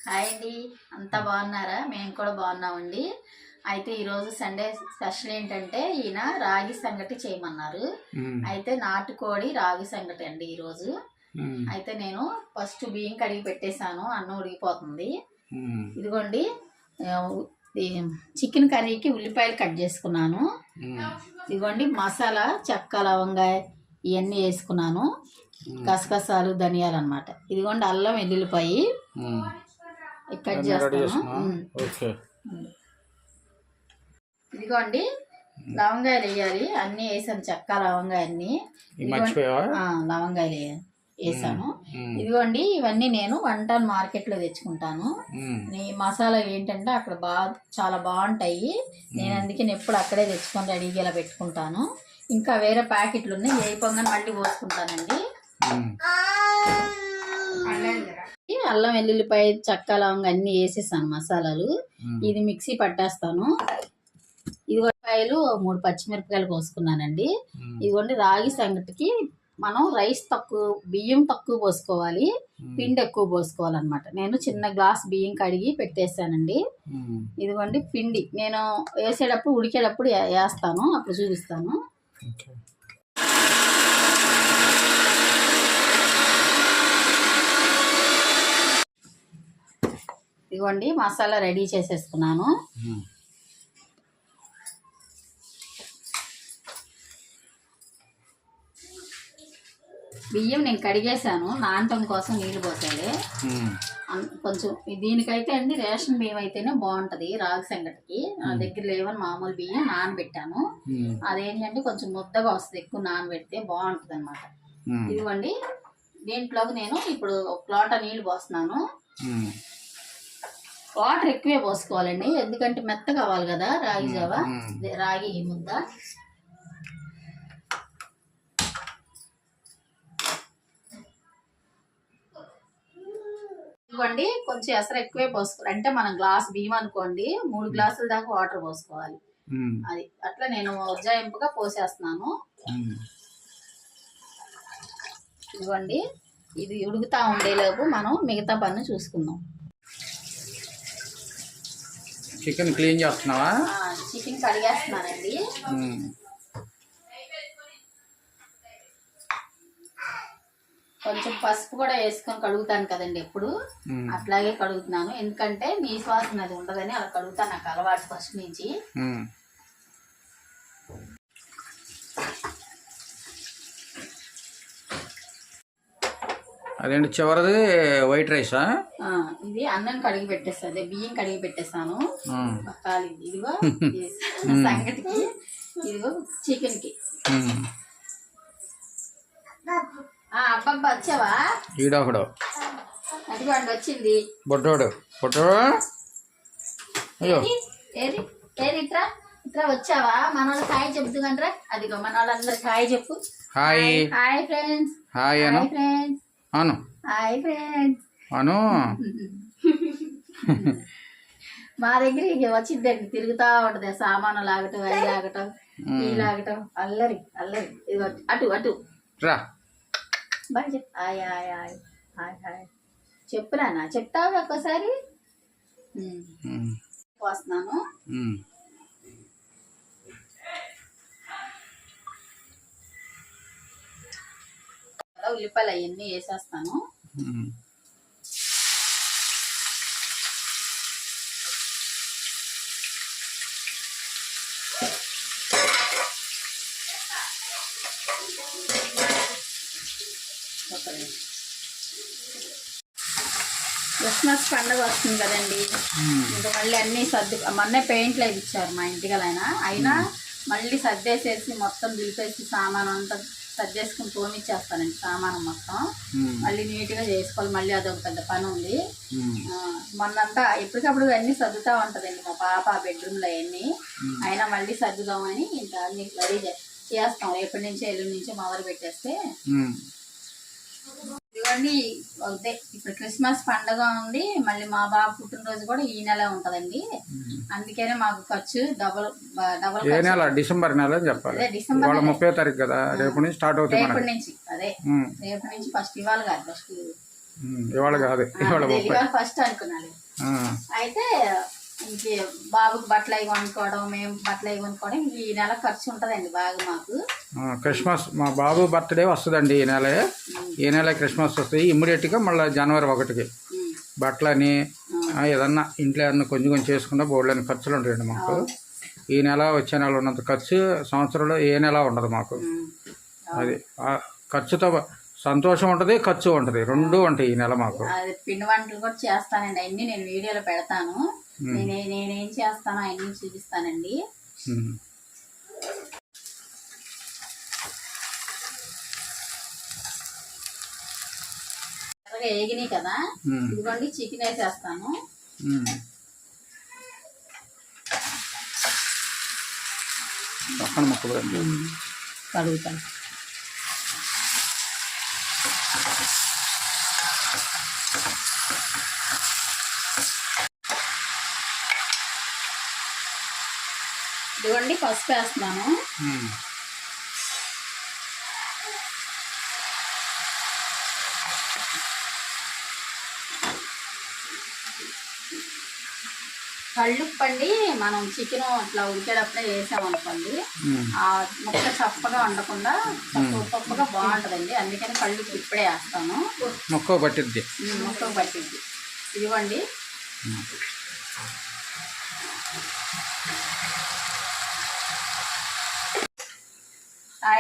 Hi అండి, అంతా బాగున్నారా? మేము కూడా బాగున్నామండి. అయితే ఈరోజు సండే స్పెషల్ ఏంటంటే ఈయన రాగి సంగటి చేయమన్నారు. అయితే నాటుకోడి రాగి సంగటి అండి ఈరోజు. అయితే నేను ఫస్ట్ బియ్యం కడిగి పెట్టేశాను, అన్నం ఉడికిపోతుంది. ఇదిగోండి చికెన్ కర్రీకి ఉల్లిపాయలు కట్ చేసుకున్నాను. ఇదిగోండి మసాలా చెక్క లవంగాయ ఇవన్నీ వేసుకున్నాను, గసగసాలు ధనియాలు అన్నమాట. ఇదిగోండి అల్లం వెల్లుల్లిపాయి కట్ చేస్తాను. ఇదిగోండి లవంగాయలు వేయాలి, అన్నీ వేసాను, చెక్క లవంగాయ అన్ని లవంగాయలు వేసాను. ఇదిగోండి ఇవన్నీ నేను 1 టన్ మార్కెట్లో తెచ్చుకుంటాను. ఈ మసాలా ఏంటంటే అక్కడ చాలా బాగుంటాయి. నేను అందుకే ఎప్పుడు అక్కడే తెచ్చుకొని రెడీగా ఇలా పెట్టుకుంటాను. ఇంకా వేరే ప్యాకెట్లు ఉన్నాయి, ఏ పొంగని మళ్ళీ పోసుకుంటానండి. అల్లం వెల్లుల్లిపాయ చెక్క లవంగా అన్ని వేసేసాను మసాలాలు. ఇది మిక్సీ పట్టేస్తాను. ఇదిగోండి 3 పచ్చిమిరపకాయలు కోసుకున్నానండి. ఇదిగోండి రాగి సంగటికి మనం రైస్ తక్కువ, బియ్యం తక్కువ పోసుకోవాలి, పిండి ఎక్కువ పోసుకోవాలన్నమాట. నేను చిన్న గ్లాస్ బియ్యం కడిగి పెట్టేస్తానండి. ఇదిగోండి పిండి నేను వేసేటప్పుడు ఉడికేటప్పుడు వేస్తాను, అప్పుడు చూపిస్తాను. ఇదిగోండి మసాలా రెడీ చేసేసుకున్నాను. బియ్యం నేను కడిగేసాను, నానటం కోసం నీళ్ళు పోసాలి కొంచెం. దీనికైతే అండి రేషన్ బియ్యం అయితేనే బాగుంటది రాగి సంగటికి. నా దగ్గర లేవని మామూలు బియ్యం నానబెట్టాను. అదేంటంటే కొంచెం ముద్దగా వస్తుంది, ఎక్కువ నానబెడితే బాగుంటది అనమాట. ఇదిగోండి దీంట్లోకి నేను ఇప్పుడు 1 లోటా నీళ్ళు పోస్తున్నాను. వాటర్ ఎక్కువే పోసుకోవాలండి, ఎందుకంటే మెత్త కావాలి కదా రాగి జావ, రాగి ముద్ద. ఇదిగోండి కొంచెం ఎసరు ఎక్కువే పోసుకోవాలి. అంటే మనం గ్లాస్ బియ్యం అనుకోండి 3 గ్లాసుల దాకా వాటర్ పోసుకోవాలి. అది అట్లా నేను ఉజ్జాయింపుగా పోసేస్తున్నాను. ఇదిగోండి ఇది ఉడుకుతా ఉండేలోపు మనం మిగతా పన్ను చూసుకుందాం. చికెన్ క్లీన్ చేస్తున్నావా? చికెన్ కడిగేస్తున్నానండి. కొంచెం పసుపు కూడా వేసుకొని కడుగుతాను కదండి ఎప్పుడు, అట్లాగే కడుగుతున్నాను. ఎందుకంటే నీ శ్వాసన అది ఉండదని అలా కడుగుతాను, నాకు అలవాటు ఫస్ట్ నుంచి. అదేంటి చివరిది వైట్ రైసా? ఇది అన్నం కడిగి పెట్టేస్తాను, బియ్యం కడిగి పెట్టేస్తాను. ఇదిగో సంగటికి, ఇదిగో చికెన్ కి. అబ్బబ్బా వచ్చావా? ఈడొకడు అదిగోండి వచ్చింది బొట్టోడు. అయ్యో ఏది ఏది ఇట్రా ఇట్రా వచ్చావా? మన వాళ్ళకి హాయ్ చెప్తుందంటారా? అదిగో మన వాళ్ళందరికి హాయ్ చెప్పు. Hi hi friends. హాయ్ అను ఫ్రెండ్స్. అను హాయ్ ఫ్రెండ్స్ అను. మా దగ్గర ఇక వచ్చిందండి, తిరుగుతా ఉంటది, సామాను లాగటం, అవి లాగటం, ఈ లాగటం, అల్లరి అల్లరి. ఇదిగో అటు అటు రా. బాయ్ చెప్పు. Hi hi hi hi hi చెప్పురా, చెప్తావు ఒక్కసారి. వస్తున్నాను. ఉల్లిపాయలు అవన్నీ వేసేస్తాను. క్రిస్మస్ పండుగ వస్తుంది కదండి, ఇంకా మళ్ళీ అన్నీ మొన్నే పెయింట్లు ఇచ్చారు మా ఇంటికి. అయినా మళ్ళీ సర్దేసేసి మొత్తం దులిపేసి సామాను అంతా సర్దేసుకుని తోమిచ్చేస్తానండి. సామాను మొత్తం మళ్ళీ నీట్గా చేసుకోవాలి, మళ్ళీ అదొక పెద్ద పని ఉంది. మొన్నంతా ఎప్పటికప్పుడు అన్నీ సర్దుతా ఉంటుందండి మా పాప బెడ్రూమ్లో అవన్నీ. అయినా మళ్ళీ సర్దుదామని ఇంకా అన్ని రెడీ చేస్తాం. రేపటి నుంచో ఎల్లుండి నుంచో మొదలు పెట్టేస్తే. ఇవన్నీ అదే ఇప్పుడు క్రిస్మస్ పండుగ ఉంది, మళ్ళీ మా బాబు పుట్టినరోజు కూడా ఈ నెల ఉంటదండి. అందుకనే మాకు ఖర్చు డబల్. ఏ నెల? డిసెంబర్ నెల చెప్పాలి. డిసెంబర్ 30వ తారీఖు కదా, రేపు నుంచి స్టార్ట్ అవుతుంది. రేపటి నుంచి అదే రేపటి నుంచి ఫస్ట్ ఇవ్వాలి కదా, ఫస్ట్ ఇవాళ కాదు, ఇవాళ 30. ఫస్ట్ అనుకున్నాడు. ఆ, అయితే ఇంక బాబుకి బట్టలు అవి కొనుక్కోవడం, మేము బట్టలు అవి కొనుక్కోవడం ఈ నెల ఖర్చు ఉంటుందండి బాగా మాకు. క్రిస్మస్ మా బాబు బర్త్డే వస్తుందండి ఈ నెల క్రిస్మస్ వస్తుంది. ఇమ్మీడియట్గా మళ్ళీ జనవరి 1కి బట్టలని ఏదన్నా ఇంట్లో ఏదన్నా కొంచెం కొంచెం చేసుకున్నా బోర్డులని ఖర్చులు ఉంటాయండి మాకు. ఈ నెల వచ్చే నెల ఉన్నంత ఖర్చు సంవత్సరంలో ఏ నెల ఉండదు మాకు. అది ఖర్చుతో సంతోషం ఉంటుంది, ఖర్చు ఉంటుంది, రెండు ఉంటాయి ఈ నెల మాకు. అది పిండి వంటలు కూడా చేస్తానండి, అన్ని నేను వీడియోలో పెడతాను. నేనేం చేస్తానో అన్ని చూపిస్తానండి. వేగినాయి కదా, ఇదిగోండి చికెన్ వేసేస్తాను. పక్కన ముక్క కడుగుతాను. ఇదిగోండి పసుపు వేస్తున్నాను. కళ్ళుప్పండి, మనం చికెన్ అట్లా ఉడికేటప్పుడే వేసామనుకోండి ఆ ముక్క చప్పగా ఉండకుండా ఉప్పగా బాగుంటుందండి. అందుకని కళ్ళుప్పు ఇప్పుడే వేస్తాను. ముక్క పట్టిద్ది. ఇదిగోండి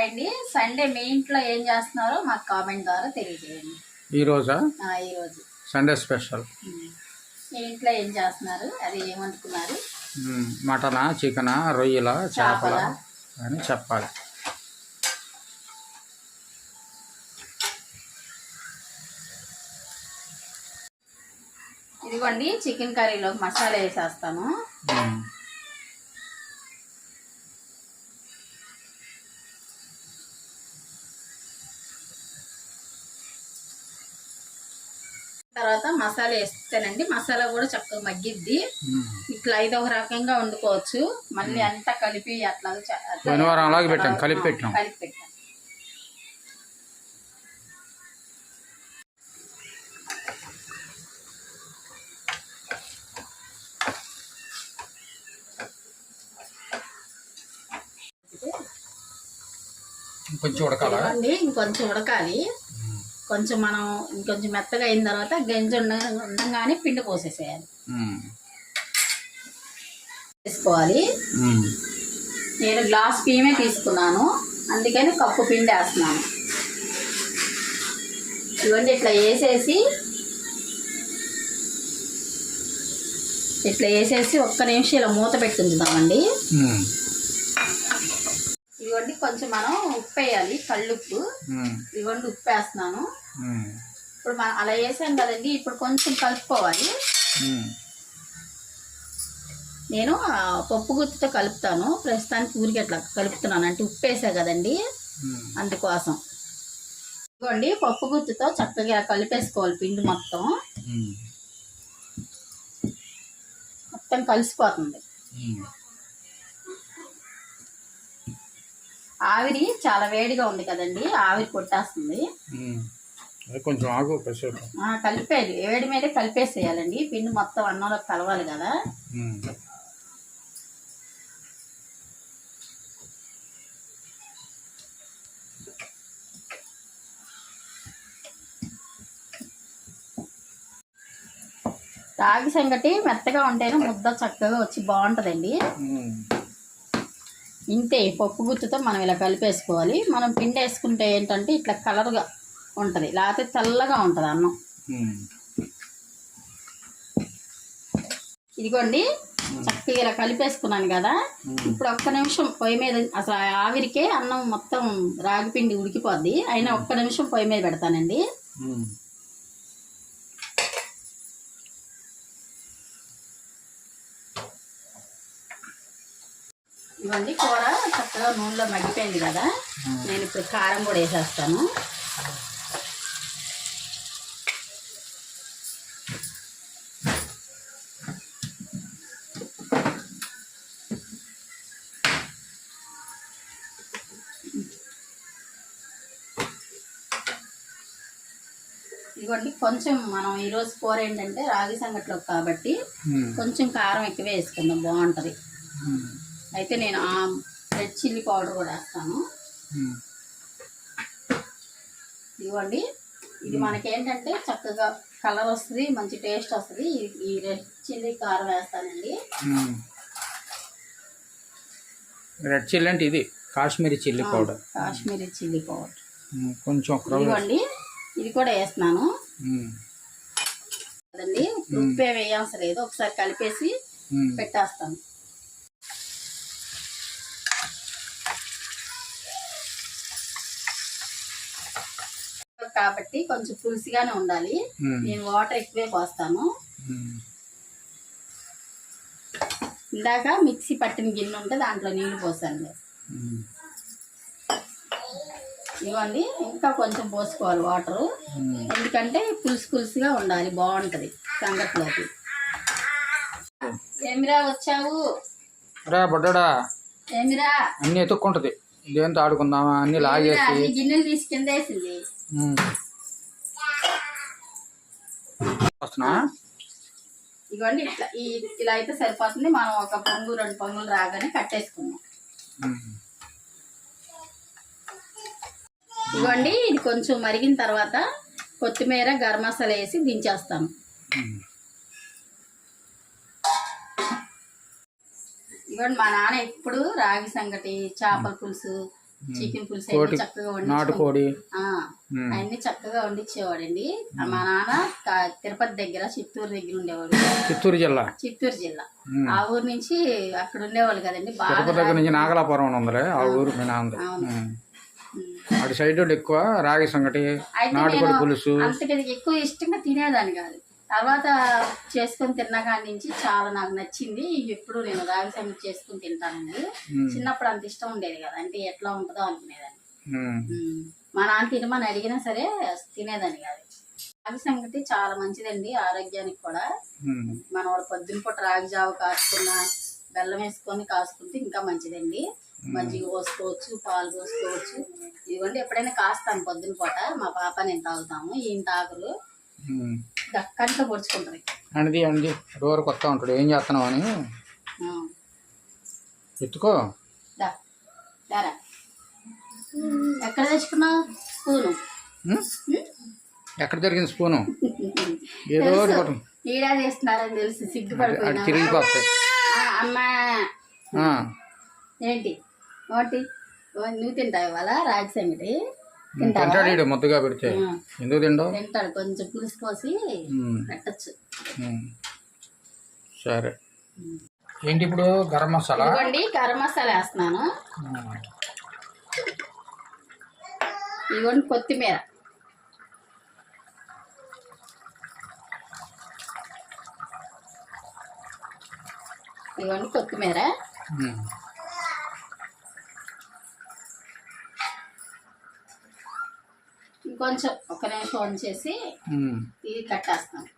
అండి. సండే మీ ఇంట్లో ఏం చేస్తున్నారో మాకు కామెంట్ ద్వారా తెలియజేయండి. ఈరోజు సండే స్పెషల్. మీ ఇంట్లో ఏం చేస్తున్నారు, అది ఏమనుకున్నారు? మటనా, చికెనా, రొయ్యల, చేపల అని చెప్పాలి. ఇదిగోండి చికెన్ కర్రీలో మసాలా వేసేస్తాను. తర్వాత మసాలా వేస్తానండి. మసాలా కూడా చక్కగా మగ్గిద్ది. ఇట్లా ఇది ఒక రకంగా వండుకోవచ్చు. మళ్ళీ అంతా కలిపి అట్లా కలిపి పెట్టాం. ఇంకొంచెం ఉడకాలి. కొంచెం మనం ఇంకొంచెం మెత్తగా అయిన తర్వాత గంజి ఉండగానే పిండి పోసేసేయాలి. వేసుకోవాలి. నేను గ్లాస్ బియ్యమే తీసుకున్నాను, అందుకని కప్పు పిండి వేస్తున్నాను. ఇవన్నీ ఇట్లా వేసేసి ఒక్క నిమిషం ఇలా మూత పెట్టుకుందామండి. ఇదిగోండి కొంచెం మనం ఉప్పు వేయాలి, కళ్ళుప్పు. ఇదిగోండి ఉప్పు వేస్తున్నాను. ఇప్పుడు మనం అలా వేసాం కదండి, ఇప్పుడు కొంచెం కలుపుకోవాలి. నేను పప్పు గుత్తితో కలుపుతాను, ప్రస్తుతానికి ఊరికి అట్లా కలుపుతున్నాను, అంటే ఉప్పు వేసా కదండి అందుకోసం. ఇదిగోండి పప్పు గుత్తితో చక్కగా కలిపేసుకోవాలి. పిండి మొత్తం కలిసిపోతుంది. ఆవిరి చాలా వేడిగా ఉంది కదండి, ఆవిరి కొట్టేస్తుంది. కొంచెం ఆగు, కలిపేది వేడి మీదే కలిపేసేయాలండి. పిండి మొత్తం అన్నంలో కలవాలి కదా. రాగి సంగటి మెత్తగా ఉంటేనే ముద్ద చక్కగా వచ్చి బాగుంటుందండి. ఇంతే, పప్పు గుత్తుతో మనం ఇలా కలిపేసుకోవాలి. మనం పిండి వేసుకుంటే ఏంటంటే ఇట్లా కలర్గా ఉంటుంది, లేకపోతే తెల్లగా ఉంటుంది అన్నం. ఇదిగోండి చక్కగా ఇలా కలిపేసుకున్నాను కదా. ఇప్పుడు ఒక్క నిమిషం పొయ్యి మీద, అసలు ఆవిరికే అన్నం మొత్తం రాగి పిండి ఉడికిపోద్ది. అయినా ఒక్క నిమిషం పొయ్యి మీద పెడతానండి. ఇవన్నీ కూర చక్కగా నూనెలో మగ్గిపోయింది కదా. నేను ఇప్పుడు కారం కూడా వేసేస్తాను. ఇదిగోండి కొంచెం మనం ఈరోజు కూర ఏంటంటే రాగి సంగట్లో కాబట్టి కొంచెం కారం ఎక్కువ వేసుకుందాం, బాగుంటుంది. అయితే నేను ఆ రెడ్ చిల్లీ పౌడర్ కూడా వేస్తాను. ఇదిగోండి ఇది మనకేంటంటే చక్కగా కలర్ వస్తుంది, మంచి టేస్ట్ వస్తుంది. ఈ రెడ్ చిల్లీ కారం వేస్తానండి. రెడ్ చిల్లీ అంటే ఇది Kashmiri chilli powder. Kashmiri chilli powder కొంచెం ఇదిగోండి ఇది కూడా వేస్తున్నాను కదండి. ఉప్పు ఏమి వేయాల్సిన లేదు, ఒకసారి కలిపేసి పెట్టేస్తాను. కాబట్టి కొంచెం పులుసుగానే ఉండాలి. నేను వాటర్ ఎక్కువే పోస్తాను. ఇందాక మిక్సీ పట్టిన గిన్నె ఉంటే దాంట్లో నీళ్లు పోసాను. ఇవ్వండి ఇంకా కొంచెం పోసుకోవాలి వాటరు, ఎందుకంటే పులుసుగా ఉండాలి, బాగుంటది సంగట్లోకి. ఏమిరా వచ్చావు? రా బొడ్డా, ఏమిరా అన్ని ఎత్తుక్కుంటది, దేంతో ఆడుకుందామా అన్ని లాగేసి గిన్నెలు తీసి కింద వేసింది. ఇవ్వండి ఇలా అయితే సరిపోతుంది. మనం ఒక పొంగు 2 పొంగులు రాగానే కట్టేసుకుందాం. ఇవ్వండి ఇది కొంచెం మరిగిన తర్వాత కొత్తిమీర గరం మసాలా వేసి దించేస్తాను. ఇవ్వండి మా నాన్న ఎప్పుడు రాగి సంగటి, చేపల పులుసు, చికెన్ పులుసు అన్ని చక్కగా నాటుకోడి అన్ని చక్కగా వండించేవాడండి. మా నాన్న తిరుపతి దగ్గర చిత్తూరు దగ్గర ఉండేవాడు. చిత్తూరు జిల్లా ఆ ఊరు నుంచి అక్కడ ఉండేవాళ్ళు కదండి. తిరుపతి దగ్గర నుంచి నాగలాపురం ఉందలే ఆ ఊరు. మీ నాన్న అటు సైడ్ ఎక్కువ రాగి సంగటి, నాటుకోడి పులుసు అంతకి ఎక్కువ ఇష్టంగా తినేదాన్ని కాదు. తర్వాత చేసుకొని తిన్నా కాడి నుంచి చాలా నాకు నచ్చింది. ఎప్పుడు నేను రాగి సంగటి చేసుకుని తింటానండి. చిన్నప్పుడు అంత ఇష్టం ఉండేది కదా, అంటే ఎట్లా ఉంటుందో అనుకునేదాన్ని. మా నాన్న తినమని అడిగినా సరే తినేదాన్ని కాదు. రాగి సంగటి చాలా మంచిదండి ఆరోగ్యానికి కూడా. మనం పొద్దున పూట రాగి జావ కాసుకున్న బెల్లం వేసుకొని కాసుకుంటే ఇంకా మంచిదండి. మజ్జిగ పోసుకోవచ్చు, పాలు పోసుకోవచ్చు. ఇదిగోండి ఎప్పుడైనా కాస్తాను పొద్దున పూట. మా పాప నేను తాగుతాము, ఈయన తాగురు. కంట్లో పొడుచుకుంటుంది. అండి డోర్ కొత్త ఉంటాడు, ఏం చేస్తున్నావు అని ఎత్తుకో. ఎక్కడ తెచ్చుకున్నావు స్పూను? ఎక్కడ దొరికింది స్పూను? ఏదో ఈడా చేస్తున్నారని తెలిసి సిగ్గుపడిపోయినా. తిరిగిపోతాయి. అమ్మా ఏంటి ఒకటి నువ్వు తింటావు ఇవాళ రాగి సంగటి? తింటాడు ముద్దగా పెడితే. ఎందుకు తింటాడు, కొంచెం పులుసు పోసి పెట్టచ్చు. సరే ఏంటి ఇప్పుడు గరం మసాలా? ఇదిగోండి గరం మసాలా వేస్తున్నాను. ఇదిగోండి కొత్తిమీర, ఇదిగోండి కొత్తిమీర. ఇంకొంచెం ఒక నిమిషం ఉంచేసి ఇది కట్టేస్తాను.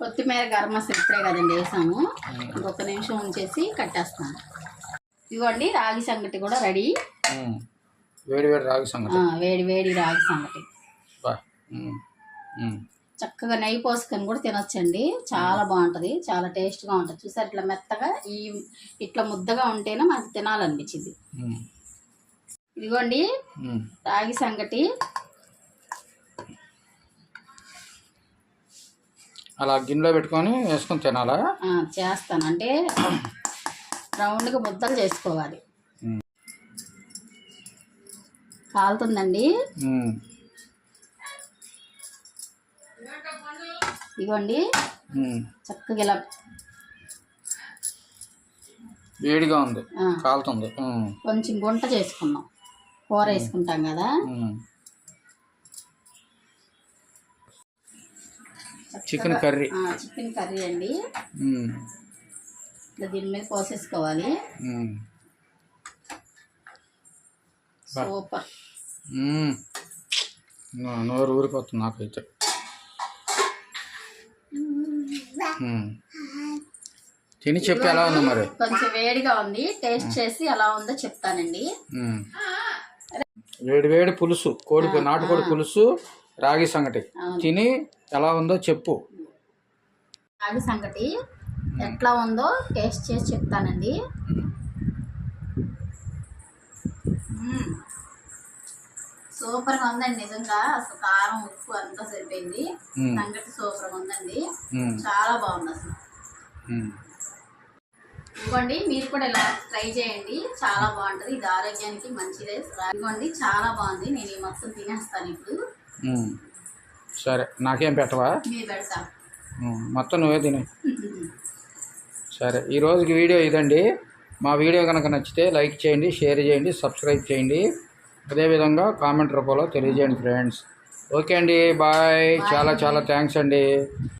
కొత్తిమీర గరం మసాలా ఇప్పుడే కదండి వేసాము. ఇంకొక నిమిషం ఉంచేసి కట్టేస్తాను. ఇదిగోండి రాగి సంగటి కూడా రెడీ. వేడి రాగి సంగటి, వేడి రాగి సంగటి. చక్కగా నెయ్యి పోసుకొని కూడా తినొచ్చండి, చాలా బాగుంటుంది, చాలా టేస్ట్గా ఉంటుంది. చూసారు ఇట్లా మెత్తగా ఇట్లా ముద్దగా ఉంటేనే మనకు తినాలనిపించింది. ఇదిగోండి రాగి సంగటి అలా గిన్నెలో పెట్టుకొని వేసుకొని తినాలా? చేస్తాను, అంటే రౌండ్గా ముద్దలు చేసుకోవాలి. కాలుతుందండి. ఇదిగోండి చక్కగా ఇలా వేడిగా ఉంది, కాలుతుంది. కొంచెం గుంట చేసుకున్నాం, కూర వేసుకుంటాం కదా. చికెన్ కర్రీ అండి. ఇట్లా దీని మీద పోసేసుకోవాలి. సూపర్. నోరు ఊరిపోతుంది నాకైతే. తిని చెప్పి ఎలా ఉంది మరి? కొంచెం వేడిగా ఉంది, టేస్ట్ చేసి ఎలా ఉందో చెప్తానండి. వేడి పులుసు, నాటుకోడి పులుసు రాగి సంగటి అవును. తిని ఎలా ఉందో చెప్పు. రాగి సంగటి ఎట్లా ఉందో టేస్ట్ చేసి చెప్తానండి. సూపర్గా ఉందండి నిజంగా. అసలు కారం ఉప్పు అంతా సరిపోయింది. సంగటి సూపర్గా ఉందండి, చాలా బాగుంది అసలు. ఇదిగోండి మీరు కూడా ఇలా ట్రై చేయండి, చాలా బాగుంటుంది. ఇది ఆరోగ్యానికి మంచిదే. ఇదిగోండి చాలా బాగుంది. నేను ఈ మొత్తం తినేస్తాను ఇప్పుడు. సరే, నాకేం పెట్టవా? మీరు పెడతా, మొత్తం నువ్వే తినే. సరే, ఈ రోజుకి వీడియో ఇదండి. మా వీడియో కనుక నచ్చితే లైక్ చేయండి, షేర్ చేయండి, సబ్స్క్రైబ్ చేయండి. అదేవిధంగా కామెంట్ రూపంలో తెలియజేయండి ఫ్రెండ్స్. ఓకే అండి, బాయ్. చాలా చాలా థ్యాంక్స్ అండి.